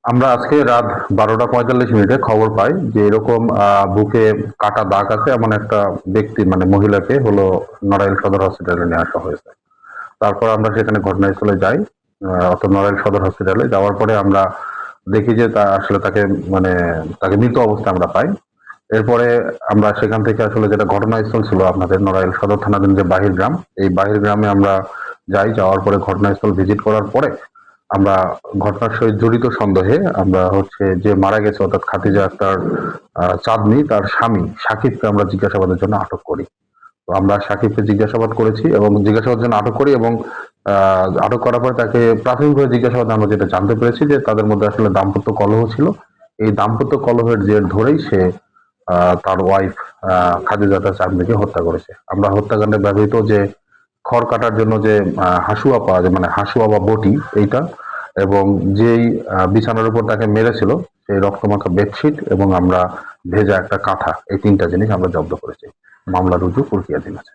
আমরা আজকে রাত 12টা 45 মিনিটে খবর পাই যে এরকম বুকে কাটা দাগ আছে এমন একটা ব্যক্তি মানে মহিলাকে হলো নড়াইল সদর হসপিটালে নিয়ে আসা হয়েছে। তারপর আমরা সেখানে ঘটনাস্থলে যাই, অর্থাৎ নড়াইল সদর হসপিটালে যাওয়ার পরে আমরা দেখি যে তা আসলে তাকে মানে তাকে মৃত অবস্থায় আমরা পাই। এরপরে আমরা সেখান থেকে আসলে যেটা ঘটনাস্থল ছিল আপনাদের নড়াইল সদর থানাধীন যে বাহির গ্রাম, এই বাহির গ্রামে আমরা যাই। যাওয়ার পরে ঘটনাস্থল ভিজিট করার পরে আমরা ঘটনার সহিত জড়িত সন্দেহে আমরা হচ্ছে যে মারা গেছে অর্থাৎ খাদিজা আক্তার চাঁদনী তার স্বামী সাকিবকে আমরা জিজ্ঞাসাবাদের জন্য আটক করি। তো আমরা সাকিবকে জিজ্ঞাসাবাদ করেছি এবং জিজ্ঞাসাবাদের জন্য আটক করি এবং আটক করার পরে তাকে প্রাথমিকভাবে জিজ্ঞাসাবাদে আমরা যেটা জানতে পেরেছি যে তাদের মধ্যে আসলে দাম্পত্য কলহ ছিল। এই দাম্পত্য কলহের জের ধরেই সে তার ওয়াইফ খাদিজা চাঁদনীকে হত্যা করেছে। আমরা হত্যাকাণ্ডে ব্যবহৃত যে খড় কাটার জন্য যে হাসুয়া পাওয়া যায় মানে হাসুয়া বা বটি এইটা এবং যেই বিছানার উপর তাকে মেরেছিল সেই রক্তমাখা বেডশিট এবং আমরা ভেজা একটা কাঁথা, এই তিনটা জিনিস আমরা জব্দ করেছি। মামলা রুজু প্রক্রিয়াধীন আছে।